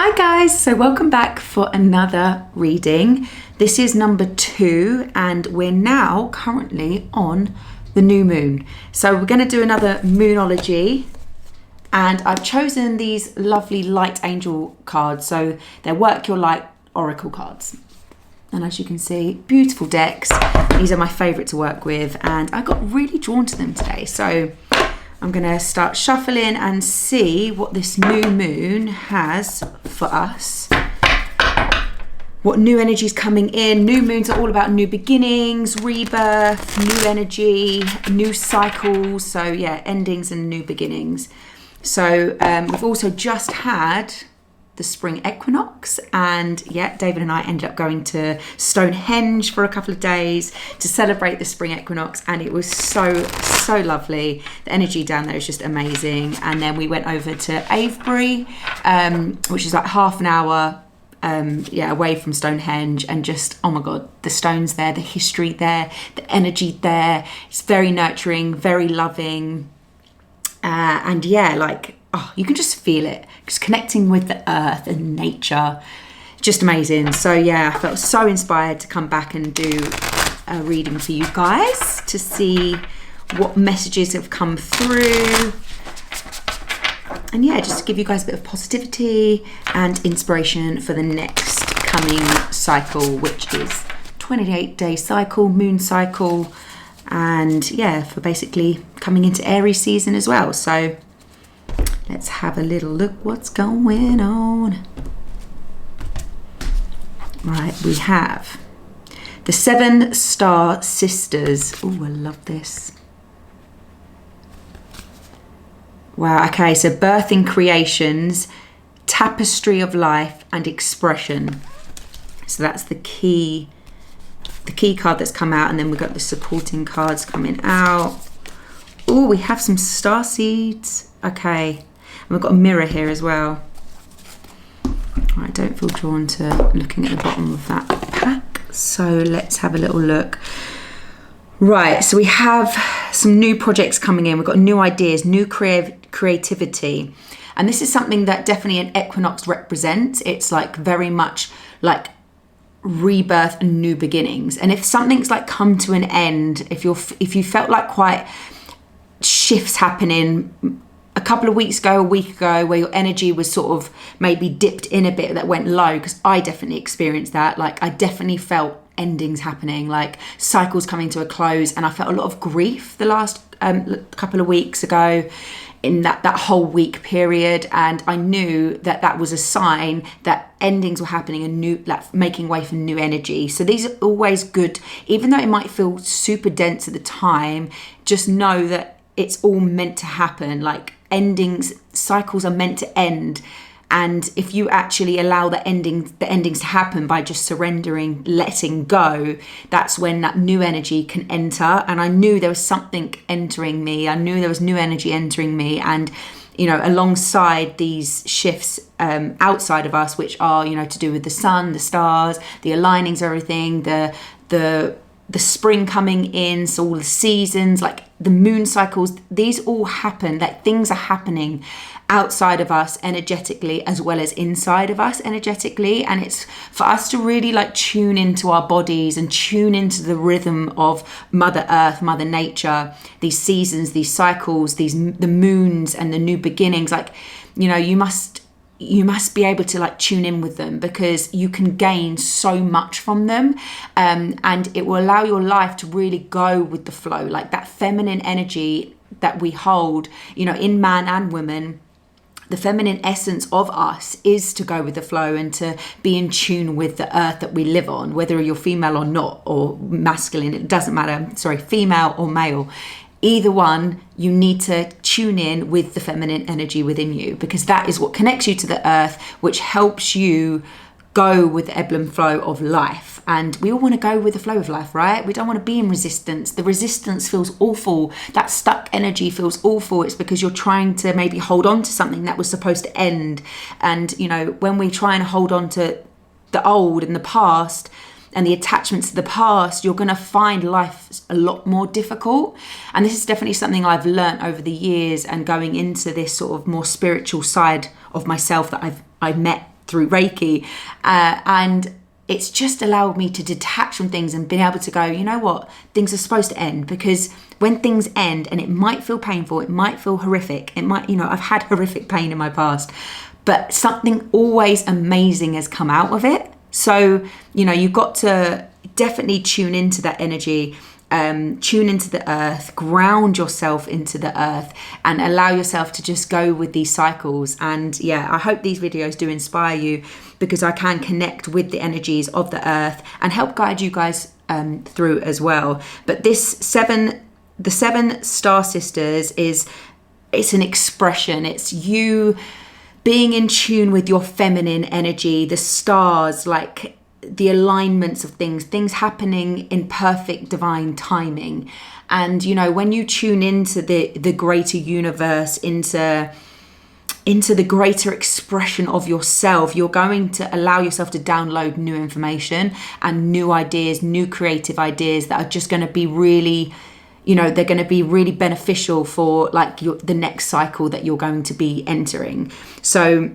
Hi guys, so welcome back for another reading. This is number 2 and we're now currently on the new moon. So we're going to do another moonology and I've chosen these lovely light angel cards. So they're Work Your Light oracle cards. And as you can see, beautiful decks. These are my favourite to work with and I got really drawn to them today. So I'm going to start shuffling and see what this new moon has for us. What new energy is coming in. New moons are all about new beginnings, rebirth, new energy, new cycles. So yeah, endings and new beginnings. So we've also just had the spring equinox, and yeah, David and I ended up going to Stonehenge for a couple of days to celebrate the spring equinox, and it was so lovely. The energy down there is just amazing. And then we went over to Avebury, which is like half an hour away from Stonehenge, and just, oh my god, the stones there, the history there, the energy there, it's very nurturing, very loving, and yeah, like, oh, you can just feel it, just connecting with the earth and nature, just amazing. So yeah, I felt so inspired to come back and do a reading for you guys to see what messages have come through, and yeah, just to give you guys a bit of positivity and inspiration for the next coming cycle, which is 28-day cycle, moon cycle, and yeah, for basically coming into Aries season as well. So let's have a little look what's going on. Right, we have the 7 Star Sisters. Oh, I love this. Wow, okay, so birthing creations, tapestry of life and expression. So that's the key card that's come out, and then we've got the supporting cards coming out. Oh, we have some star seeds. Okay, and we've got a mirror here as well. I don't feel drawn to looking at the bottom of that pack, so let's have a little look. Right, so we have some new projects coming in. We've got new ideas, new creativity. And this is something that definitely an equinox represents. It's like very much like rebirth and new beginnings. And if something's like come to an end, if you felt like quite shifts happening a couple of weeks ago, a week ago, where your energy was sort of maybe dipped in a bit, that went low, because I definitely experienced that. Like I definitely felt endings happening, like cycles coming to a close, and I felt a lot of grief the last couple of weeks ago in that whole week period, and I knew that was a sign that endings were happening and new, like making way for new energy. So these are always good, even though it might feel super dense at the time. Just know that it's all meant to happen. Like endings, cycles are meant to end. And if you actually allow the endings to happen by just surrendering, letting go, that's when that new energy can enter. And I knew there was something entering me. I knew there was new energy entering me. And, you know, alongside these shifts outside of us, which are, you know, to do with the sun, the stars, the alignings, everything, the spring coming in, so all the seasons, like the moon cycles, these all happen, like things are happening outside of us energetically as well as inside of us energetically. And it's for us to really like tune into our bodies and tune into the rhythm of Mother Earth, Mother Nature, these seasons, these cycles, the moons and the new beginnings. Like, you know, you must be able to like tune in with them, because you can gain so much from them, and it will allow your life to really go with the flow, like that feminine energy that we hold, you know, in man and woman. The feminine essence of us is to go with the flow and to be in tune with the earth that we live on, whether you're female or not, or masculine, it doesn't matter, sorry, female or male. Either one, you need to tune in with the feminine energy within you, because that is what connects you to the earth, which helps you go with the ebb and flow of life. And we all want to go with the flow of life, right? We don't want to be in resistance. The resistance feels awful. That stuck energy feels awful. It's because you're trying to maybe hold on to something that was supposed to end. And, you know, when we try and hold on to the old and the past, and the attachments to the past, you're going to find life a lot more difficult. And this is definitely something I've learned over the years, and going into this sort of more spiritual side of myself that I've met through Reiki. And it's just allowed me to detach from things and being able to go, you know what, things are supposed to end, because when things end, and it might feel painful, it might feel horrific, it might, I've had horrific pain in my past, but something always amazing has come out of it. So, you've got to definitely tune into that energy, tune into the earth, ground yourself into the earth, and allow yourself to just go with these cycles. And yeah, I hope these videos do inspire you, because I can connect with the energies of the earth and help guide you guys through as well. But the 7 star sisters it's an expression. It's you being in tune with your feminine energy, the stars, like the alignments of things happening in perfect divine timing. And when you tune into the greater universe, into the greater expression of yourself, you're going to allow yourself to download new information and new ideas, new creative ideas that are just going to be really, they're going to be really beneficial for like the next cycle that you're going to be entering. So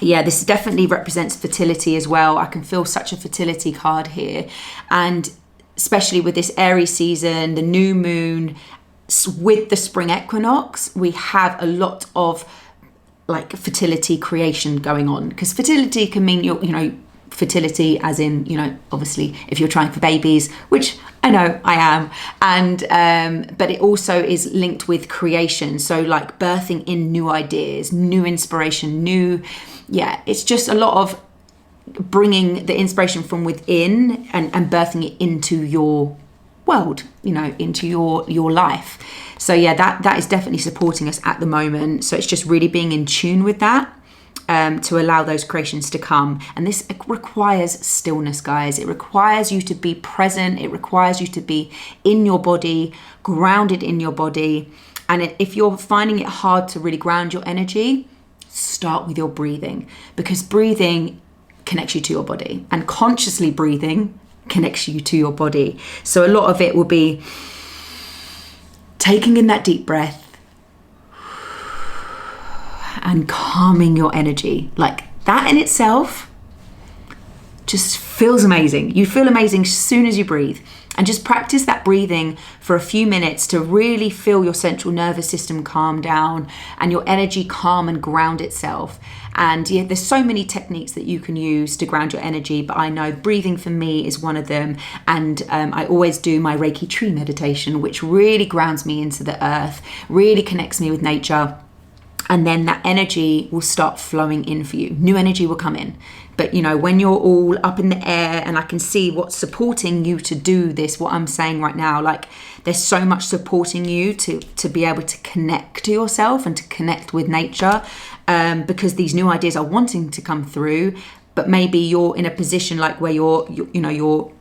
yeah, this definitely represents fertility as well. I can feel such a fertility card here. And especially with this Aries season, the new moon, with the spring equinox, we have a lot of like fertility creation going on, because fertility can mean fertility as in obviously if you're trying for babies, which I know I am, and but it also is linked with creation, so like birthing in new ideas, new inspiration, it's just a lot of bringing the inspiration from within and birthing it into your world, into your life. So yeah, that is definitely supporting us at the moment. So it's just really being in tune with that, to allow those creations to come. And this requires stillness, guys. It requires you to be present. It requires you to be in your body, grounded in your body. And if you're finding it hard to really ground your energy, start with your breathing, because breathing connects you to your body, and consciously breathing connects you to your body. So a lot of it will be taking in that deep breath and calming your energy. Like that in itself just feels amazing. You feel amazing as soon as you breathe. And just practice that breathing for a few minutes to really feel your central nervous system calm down and your energy calm and ground itself. And yeah, there's so many techniques that you can use to ground your energy, but I know breathing for me is one of them. And I always do my Reiki tree meditation, which really grounds me into the earth, really connects me with nature. And then that energy will start flowing in for you. New energy will come in. But when you're all up in the air, and I can see what's supporting you to do this, what I'm saying right now, like there's so much supporting you to be able to connect to yourself and to connect with nature, because these new ideas are wanting to come through. But maybe you're in a position like where your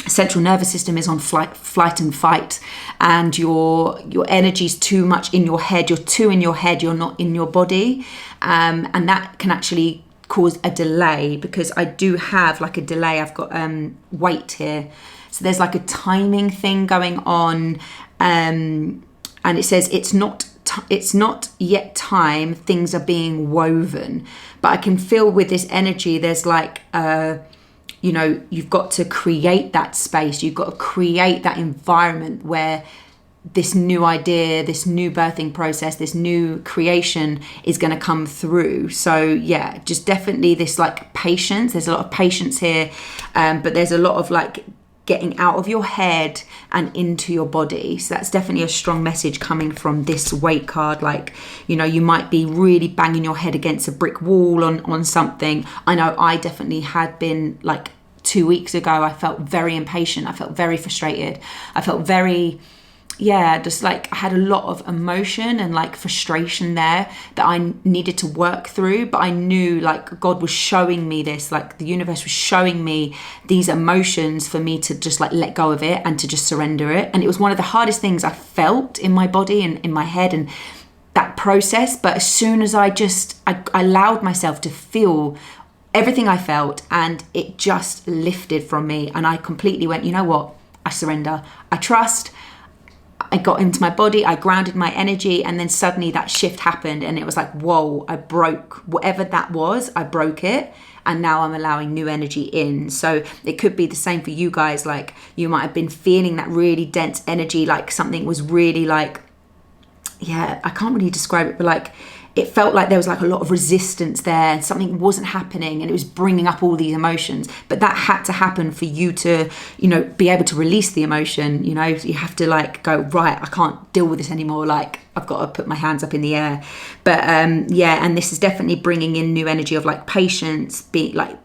central nervous system is on flight and fight, and your energy's too much in your head. You're too in your head. You're not in your body, and that can actually cause a delay, because I do have like a delay. I've got weight here, so there's like a timing thing going on, and it says it's not yet time. Things are being woven, but I can feel with this energy there's like you've got to create that space. You've got to create that environment where this new idea, this new birthing process, this new creation is going to come through. So yeah, just definitely this like patience. There's a lot of patience here, but there's a lot of like getting out of your head and into your body. So that's definitely a strong message coming from this weight card. Like, you might be really banging your head against a brick wall on something. I know I definitely had been, like 2 weeks ago, I felt very impatient. I felt very frustrated. I felt very, just like I had a lot of emotion and like frustration there that I needed to work through. But I knew like God was showing me this, like the universe was showing me these emotions for me to just like let go of it and to just surrender it. And it was one of the hardest things I felt in my body and in my head, and that process. But as soon as I allowed myself to feel everything I felt, and it just lifted from me, and I completely went, you know what? I surrender. I trust. I got into my body, I grounded my energy, and then suddenly that shift happened, and it was like, whoa, I broke whatever that was, I broke it, and now I'm allowing new energy in. So it could be the same for you guys. Like, you might have been feeling that really dense energy, like something was really like, yeah, I can't really describe it, but like, it felt like there was like a lot of resistance there and something wasn't happening, and it was bringing up all these emotions. But that had to happen for you to, you know, be able to release the emotion. You know, you have to like go, right, I can't deal with this anymore. Like, I've got to put my hands up in the air. But yeah, and this is definitely bringing in new energy of like patience, being like,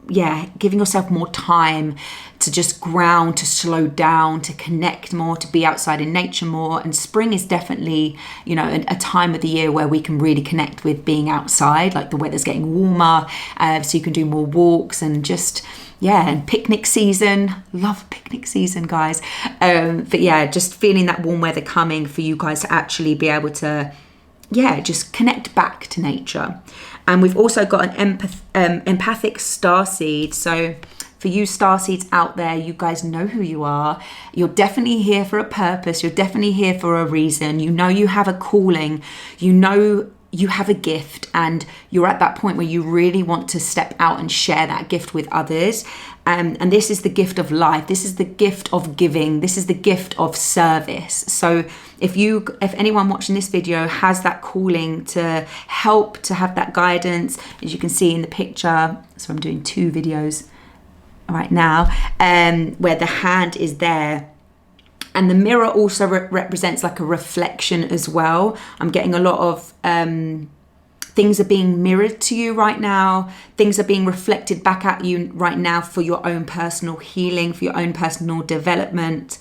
yeah, giving yourself more time to just ground, to slow down, to connect more, to be outside in nature more. And spring is definitely, you know, a time of the year where we can really connect with being outside. Like, the weather's getting warmer, so you can do more walks and just, yeah, and picnic season. Love picnic season, guys. But yeah, just feeling that warm weather coming for you guys to actually be able to, yeah, just connect back to nature. And we've also got an empathic starseed. So for you starseeds out there, you guys know who you are. You're definitely here for a purpose. You're definitely here for a reason. You know you have a calling. You know you have a gift, and you're at that point where you really want to step out and share that gift with others. And this is the gift of life. This is the gift of giving. This is the gift of service. So if anyone watching this video has that calling to help, to have that guidance, as you can see in the picture, so I'm doing 2 videos right now, where the hand is there. And the mirror also represents like a reflection as well. I'm getting a lot of things are being mirrored to you right now. Things are being reflected back at you right now for your own personal healing, for your own personal development.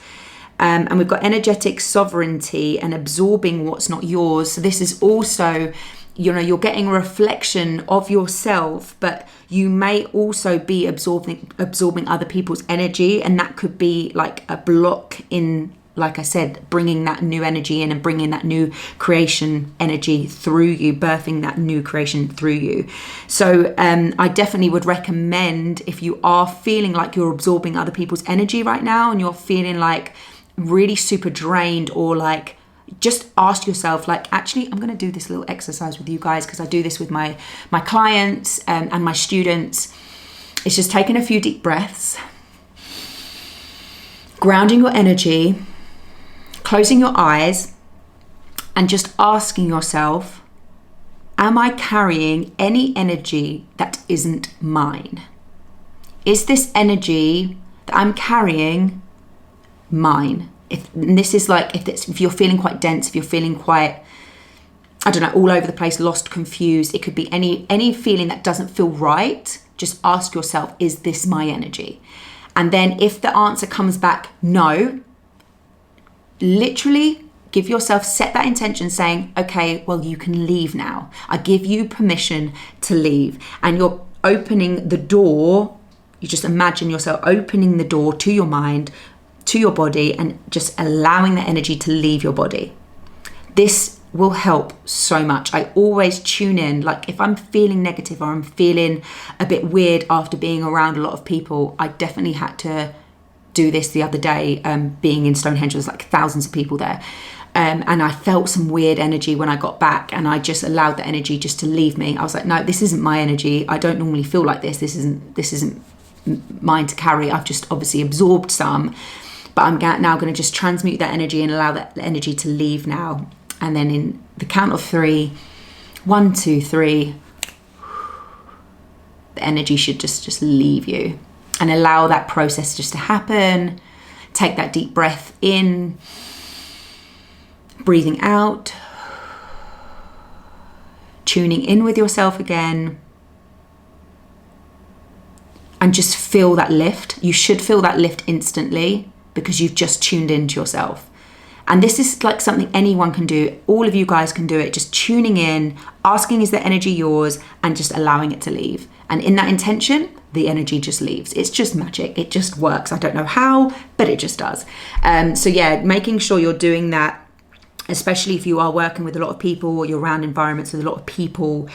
And we've got energetic sovereignty and absorbing what's not yours. So this is also, you know, you're getting a reflection of yourself, but you may also be absorbing other people's energy. And that could be like a block in, like I said, bringing that new energy in and bringing that new creation energy through you, birthing that new creation through you. So I definitely would recommend, if you are feeling like you're absorbing other people's energy right now and you're feeling like really super drained, or like, just ask yourself, like, actually, I'm going to do this little exercise with you guys, because I do this with my clients and my students. It's just taking a few deep breaths, grounding your energy, closing your eyes, and just asking yourself, am I carrying any energy that isn't mine? Is this energy that I'm carrying mine? If you're feeling quite dense, if you're feeling quite, I don't know, all over the place, lost, confused, it could be any feeling that doesn't feel right. Just ask yourself, is this my energy? And then if the answer comes back no, literally give yourself, set that intention saying, okay, well, you can leave now. I give you permission to leave. And you're opening the door. You just imagine yourself opening the door to your mind, to your body, and just allowing the energy to leave your body. This will help so much. I always tune in, like if I'm feeling negative or I'm feeling a bit weird after being around a lot of people. I definitely had to do this the other day, being in Stonehenge. There's like thousands of people there. And I felt some weird energy when I got back, and I just allowed the energy just to leave me. I was like, no, this isn't my energy. I don't normally feel like this. This isn't mine to carry. I've just obviously absorbed some. But I'm now going to just transmute that energy and allow that energy to leave now. And then in the count of 3, 1, 2, 3, the energy should just leave you. And allow that process just to happen. Take that deep breath in. Breathing out. Tuning in with yourself again. And just feel that lift. You should feel that lift instantly, because you've just tuned into yourself. And this is like something anyone can do. All of you guys can do it. Just tuning in, asking, is the energy yours? And just allowing it to leave. And in that intention, the energy just leaves. It's just magic. It just works. I don't know how, but it just does. So yeah, making sure you're doing that, especially if you are working with a lot of people or you're around environments with a lot of people.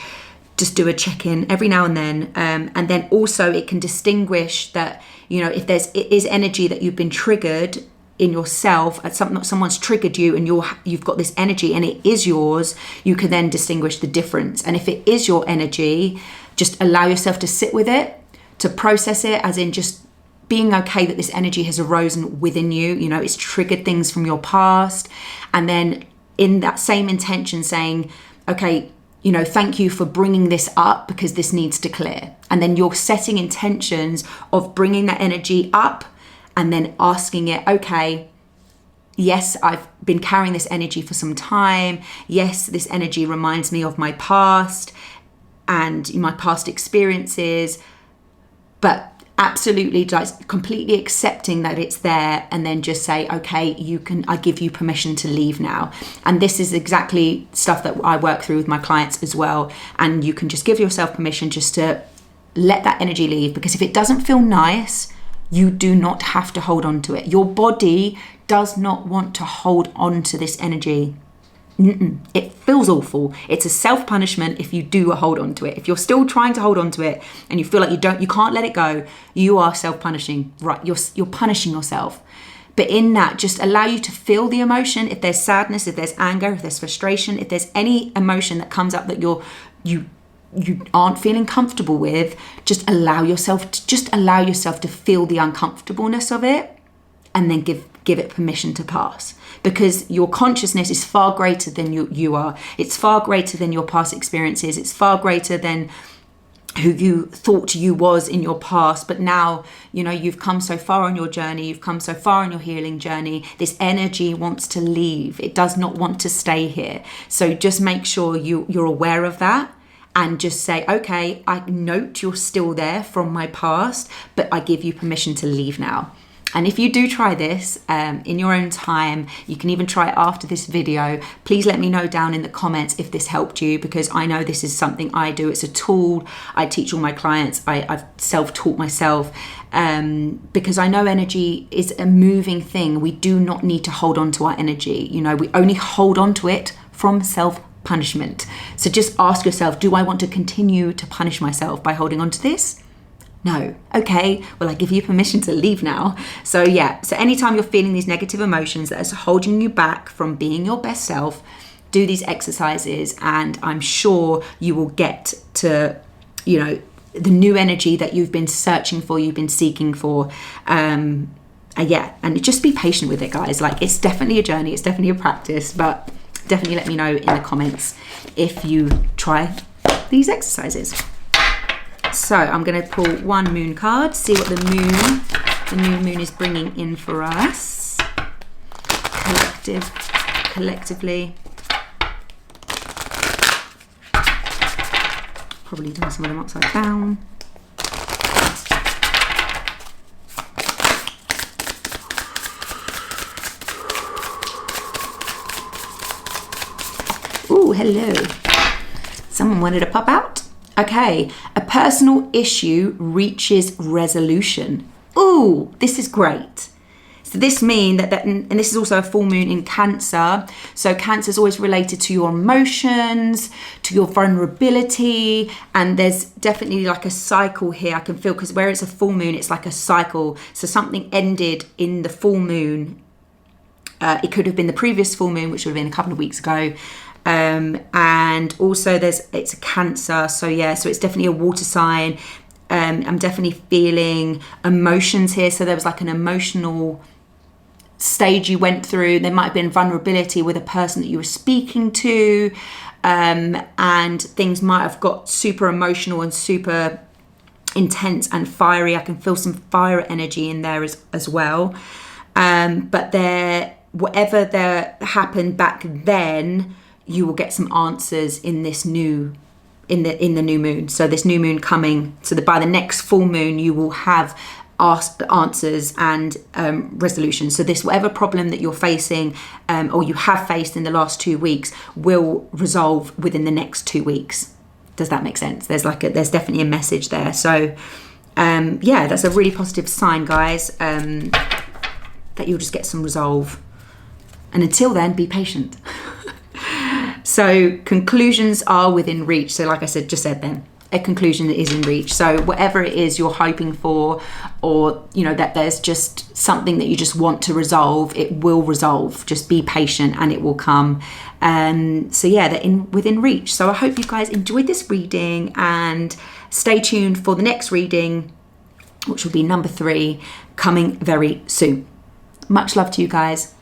Just do a check-in every now and then. And then also it can distinguish that, you know, if it is energy that you've been triggered, in yourself, at something, someone's triggered you and you've got this energy and it is yours, you can then distinguish the difference. And if it is your energy, just allow yourself to sit with it, to process it, as in just being okay that this energy has arisen within you. You know, it's triggered things from your past. And then in that same intention saying, okay, you know, thank you for bringing this up because this needs to clear. And then you're setting intentions of bringing that energy up and then asking it, okay, yes, I've been carrying this energy for some time. Yes, this energy reminds me of my past and my past experiences, but absolutely like completely accepting that it's there, and then just say, okay, I give you permission to leave now. And this is exactly stuff that I work through with my clients as well. And you can just give yourself permission just to let that energy leave, because if it doesn't feel nice, you do not have to hold on to it. Your body does not want to hold on to this energy. It feels awful. It's a self-punishment if you do hold on to it. If you're still trying to hold on to it and you feel like you can't let it go, you are self-punishing, right? You're punishing yourself. But in that, just allow you to feel the emotion. If there's sadness, if there's anger, if there's frustration, if there's any emotion that comes up that you aren't feeling comfortable with, just allow yourself to feel the uncomfortableness of it, and then give it permission to pass. Because your consciousness is far greater than you are. It's far greater than your past experiences. It's far greater than who you thought you was in your past. But now, you know, you've come so far on your journey. You've come so far on your healing journey. This energy wants to leave. It does not want to stay here. So just make sure you're aware of that. And just say, okay, I note you're still there from my past, but I give you permission to leave now. And if you do try this in your own time, you can even try it after this video. Please let me know down in the comments if this helped you, because I know this is something I do. It's a tool I teach all my clients. I've self-taught myself because I know energy is a moving thing. We do not need to hold on to our energy. You know, we only hold on to it from self-punishment. So just ask yourself, do I want to continue to punish myself by holding on to this? No. Okay, well, I give you permission to leave now. So yeah, so anytime you're feeling these negative emotions that are holding you back from being your best self, do these exercises and I'm sure you will get to, you know, the new energy that you've been searching for, you've been seeking for. Yeah, and just be patient with it, guys. Like, it's definitely a journey, it's definitely a practice, but definitely let me know in the comments if you try these exercises. So I'm going to pull one moon card, see what the new moon is bringing in for us collectively. Probably doing some of them upside down. Oh, hello. Someone wanted to pop out. Okay, a personal issue reaches resolution. Ooh, this is great. So this means that and this is also a full moon in Cancer. So Cancer is always related to your emotions, to your vulnerability, and there's definitely like a cycle here. I can feel, because where it's a full moon, it's like a cycle. So something ended in the full moon. It could have been the previous full moon, which would have been a couple of weeks ago. And also it's a Cancer, so yeah, so it's definitely a water sign. I'm definitely feeling emotions here, so there was like an emotional stage you went through. There might have been vulnerability with a person that you were speaking to, and things might have got super emotional and super intense and fiery. I can feel some fire energy in there as well, but whatever there happened back then, you will get some answers in this in the new moon. So this new moon coming, so that by the next full moon you will have answers and resolutions. So this, whatever problem that you're facing or you have faced in the last 2 weeks, will resolve within the next 2 weeks. Does that make sense? There's definitely a message there. So yeah, that's a really positive sign, guys, that you'll just get some resolve. And until then, be patient. So conclusions are within reach. So like I just said then, a conclusion that is in reach. So whatever it is you're hoping for, or you know that there's just something that you just want to resolve, it will resolve. Just be patient and it will come. So yeah, they're within reach. So I hope you guys enjoyed this reading, and stay tuned for the next reading, which will be number 3, coming very soon. Much love to you guys.